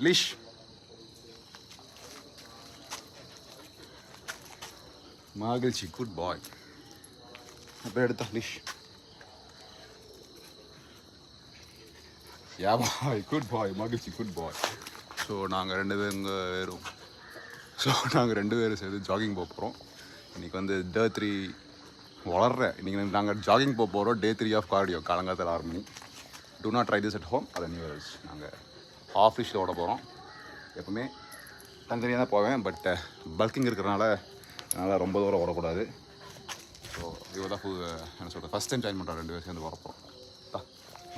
Leash. மகிழ்ச்சி, good பாய். அப்புறம் எடுத்தா லீஷ். யா பாய், குட் பாய், மகிழ்ச்சி, குட் பாய். ஸோ நாங்கள் ரெண்டு பேரும் சேர்ந்து ஜாகிங் போக போகிறோம். இன்றைக்கி வந்து டே 3 வளர்றேன். இன்றைக்கி நாங்கள் ஜாகிங் போக போகிறோம். Day 3 of cardio. காலங்காலத்தில் 6 மணி. Do not try this at home. அதை நியூஸ் நாங்கள் ஆஃப் லிஸ்ட்டில் ஓட போகிறோம். எப்பவுமே தனித்தனியாக தான் போவேன். பட் பல்கிங் இருக்கிறனால என்னால் ரொம்ப தூரம் ஓடக்கூடாது. ஸோ இவ்வளோ தான் என்ன சொல்கிறது, ஃபஸ்ட் டைம் ஜாயின் பண்ணுறோம். 2 பேரும் சேர்ந்து வர போகிறோம்.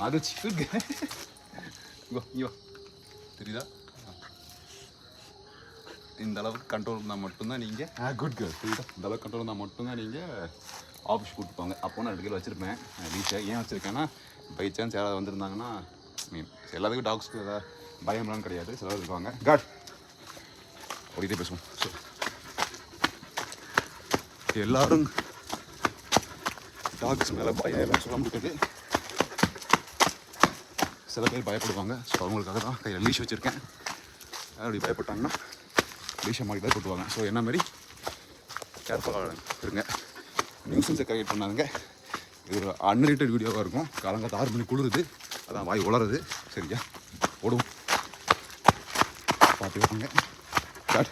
மகிழ்ச்சி, இவா தெரியுதா? இந்த அளவுக்கு கண்ட்ரோல் இருந்தால் மட்டும்தான் நீங்கள் குட் கேர்ள். தெரியுதா? இந்த அளவுக்கு கண்ட்ரோல் இருந்தால் மட்டும்தான் நீங்கள் ஆஃபீஸ் கூப்பிட்டு போங்க. அப்போ நான் 2 கிலோ வச்சுருப்பேன். வீட்டை ஏன் வச்சுருக்கேன்னா, பை சான்ஸ் யாராவது வந்திருந்தாங்கன்னா, எல்லாத்துக்கும் டாக்ஸ்க்கு ஏதாவது பயம்லாம் கிடையாது. சிலர் இருக்காங்க. காட் ஓடிட்டே பேசுவோம். ஸோ எல்லோரும் டாக்ஸ் மேலே பயம் எல்லாம் சொல்ல முடியாது. சில பேர் பயப்படுவாங்க. ஸோ அவங்களுக்காக தான் கையில் லீஷ் வச்சுருக்கேன். அப்படி பயப்பட்டாங்கன்னா லீஷை மாட்டி தான் கூட்டுவாங்க. ஸோ என்ன மாதிரி கேர்ஃபுல்லாக இருங்க. நியூசன்ஸை கிரியேட் பண்ணாதுங்க. இது ஒரு அன்ரிலேட்டட் வீடியோவாக இருக்கும். காலங்காலத்து 6 மணி குளிருது, அதான் வாய் உளருது. சரியா? ஓடுவோம், பார்த்து வைப்பாங்க. காட்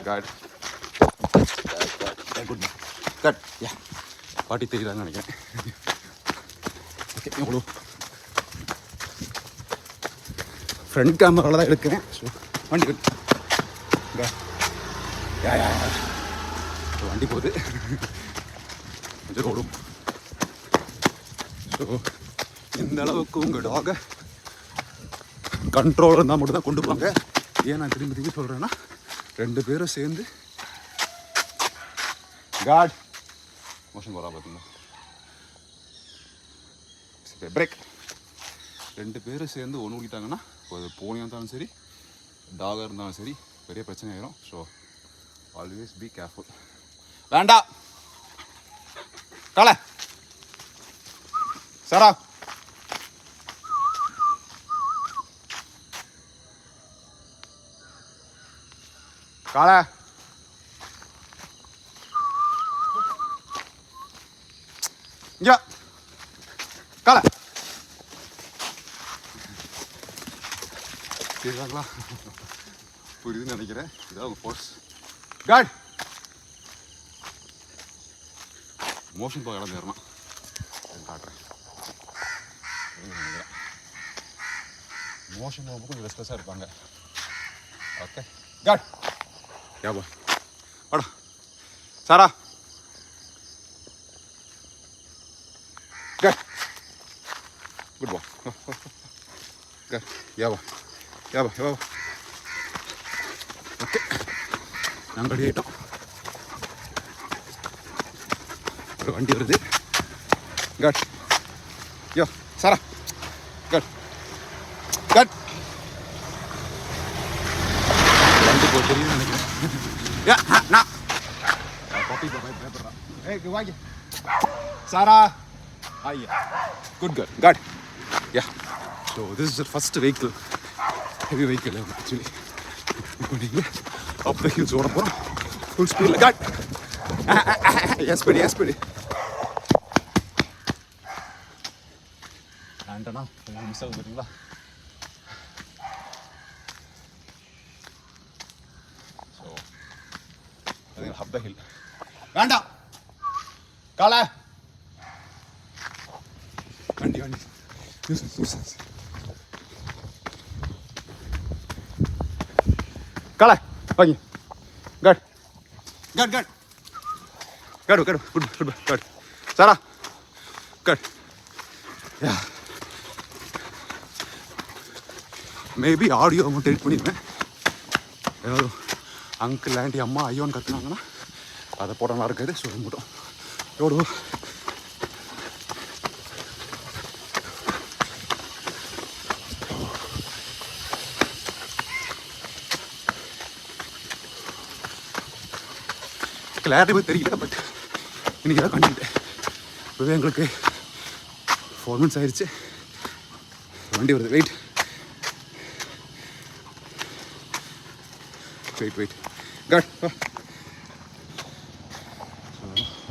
காட் குட் கட். யா பாட்டி தெரியுதான்னு நினைக்கிறேன். ஓகே, எவ்வளோ ஃப்ரண்ட் கேமராவில் தான் எடுக்கிறேன். ஸோ வண்டி கட். யா யா வண்டி போகுது. கொஞ்சம் ஓடும். ஸோ இந்த அளவுக்கு உங்கள் டாகை கண்ட்ரோல் இருந்தால் மட்டும் தான் கொண்டு போங்க. ஏன் நான் திரும்பி சொல்கிறேன்னா, 2 பேரும் சேர்ந்து காட் மோஷன் போகிறா பார்த்தீங்களா? சரி, பிரேக். 2 பேரும் சேர்ந்து ஒன்று ஊட்டிட்டாங்கன்னா, ஒரு பூனையாக இருந்தாலும் சரி, டாகாக இருந்தாலும் சரி, பெரிய பிரச்சனை ஆயிரும். So always be careful. வேண்டாம் காலை சாரா. காலை இங்க காலை. சரிங்களா? புரியுதுன்னு நினைக்கிறேன். இதான் உங்கள் போர்ஸ். காட் மோஷன் போக இடம் தரணும். காட்டுறேன். மோஷன் போகும்போது கொஞ்சம் ரெஸ்ட்லெஸ்ஸாக இருப்பாங்க. ஓகே காட். யாபா வாடா சாரா. காட் குட் பா. காட் யாபா யாபா யாபா. ஓகே, நாங்கள் ரெடி ஆகிட்டோம். ஒரு வண்டி வருது. காட் யோ சாரா. காட் காட் வண்டி போக தெரியும்னு நினைக்கிறேன். பயப்படுறான். ஏய் வாங்கி சாரா. ஐயா குட் கேர்ள். காட் யா. So this is first vehicle, heavy vehicle actually. இப்போ நீங்கள் அப் த ஹில்ஸ் ஓட போகிறோம் ஃபுல் ஸ்பீடில். காட் எஸ்படி ஆண்டனா மிஸ் ஆகுது பார்த்தீங்களா? ஸோ அது அப் த ஹில். வேண்டாம் காலை. வண்டி காலை வாங்கி. காட் காட் காட் காட் காட் குட் குட் காட் சாரா. காட் யா. மேபி ஆடியோ மட்டும் எடிட் பண்ணிடுவேன். ஏதாவது அங்கிள் ஆண்டி அம்மா ஐயோன்னு கற்றுனாங்கன்னா அதை போட நல்லா இருக்காது. சொல்ல மட்டும் எவ்வளோ கிளாரிட்டி தெரியல. பட் இன்றைக்கி தான் கண்டிட்டேன். இப்போவே எங்களுக்கு 4 months ஆயிடுச்சு. வண்டி வருது. வெயிட் வெயிட் வெயிட் காட்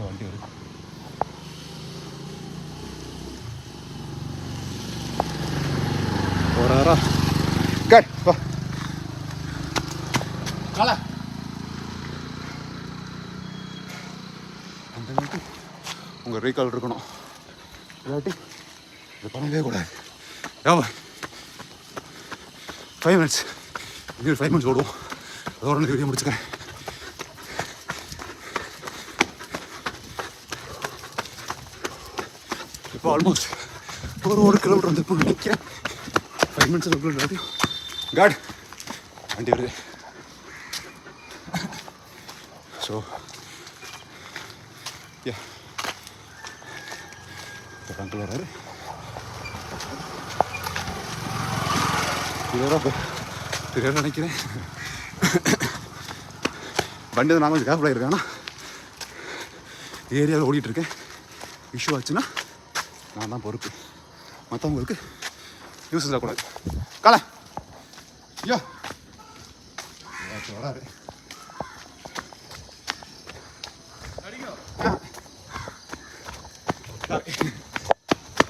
வண்டி வருது. போறாரா காட் வா கால அந்த மாதிரி உங்கள் ரீகால் இருக்கணும். இல்லாட்டி இது பண்ணவே கூடாது. ஆமா 5 minutes இன்னும் 5 minutes ஓடுவோம். அதோட இந்த வீடியோ முடிச்சுக்கிறேன். இப்போ ஆல்மோஸ்ட் ஒரு கிலோமீட்டர் வந்து இப்போ நிற்கிறேன். 5 minutes எல்லாத்தையும் காட் வண்டி வருது. ஸோ யா அங்கிள் வர்றாரு. தெரியாது நினைக்கிறேன். வண்டி தான் நான் கொஞ்சம் கேப்ல இருக்கேன். ஆனால் ஏரியாவில் ஓடிட்டுருக்கேன். இஷ்யூ ஆச்சுன்னா நான் தான் பொறுப்பு. மற்றவங்களுக்கு யூஸ் இருக்கக்கூடாது. காலை ஐயோ வராரு.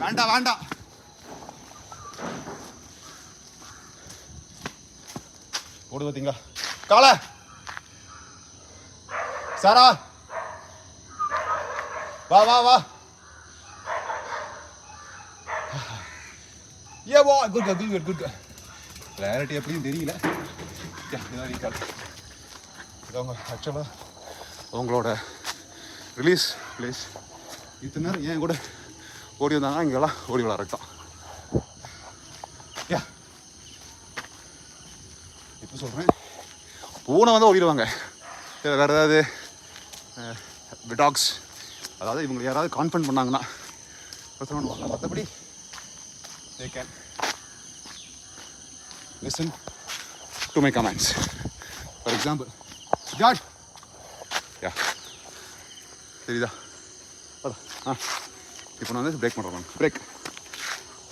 வேண்டாம் வேண்டாம் ஓடு பார்த்தீங்களா காலை சாரா வா வா வா ஏ வா good good good good clarity எப்படின்னு தெரியல. அவங்க ஆக்சுவலாக அவங்களோட ரிலீஸ் பிளேஸ் இத்தனை நேரம் ஏன் கூட ஓடி வந்தாங்கன்னா இங்கெல்லாம் ஓடி விளாட்றோம். யா இப்போ சொல்கிறேன் பூனை வந்து ஓடிடுவாங்க. வேறு ஏதாவது டாக்ஸ் அதாவது இவங்க யாராவது கான்ஃபரன்ட் பண்ணாங்கன்னா பண்ணுவாங்க. மற்றபடி they can listen to my comments. For example, God, yeah, தெரியுதா? இப்போ நான் வந்து பிரேக் பண்ணுறேன். பிரேக்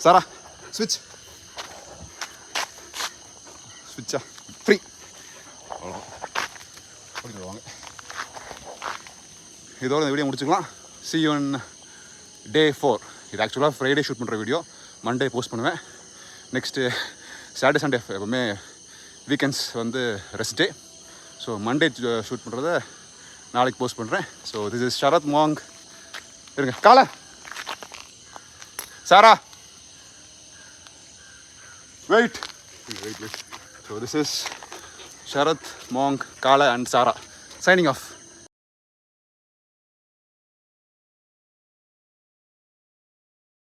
சாரா ஸ்விட்ச் ஸ்விட்சா ஃப்ரீ வாங்க. இதோட இந்த வீடியோ முடிச்சுக்கலாம். see you on day 4. இது ஆக்சுவலாக ஃப்ரைடே ஷூட் பண்ணுற வீடியோ. மண்டே போஸ்ட் பண்ணுவேன். நெக்ஸ்ட்டு சாட்டர்டே சண்டே எப்போவுமே வீக்கெண்ட்ஸ் வந்து rest day. So Monday shoot பண்ணுறத நாளைக்கு போஸ்ட் பண்ணுறேன். ஸோ திஸ் இஸ் ஷரத் மாங். இருங்க காலை Sara wait wait wait. So this is Sharath மாங், காலை அண்ட் சாரா signing off.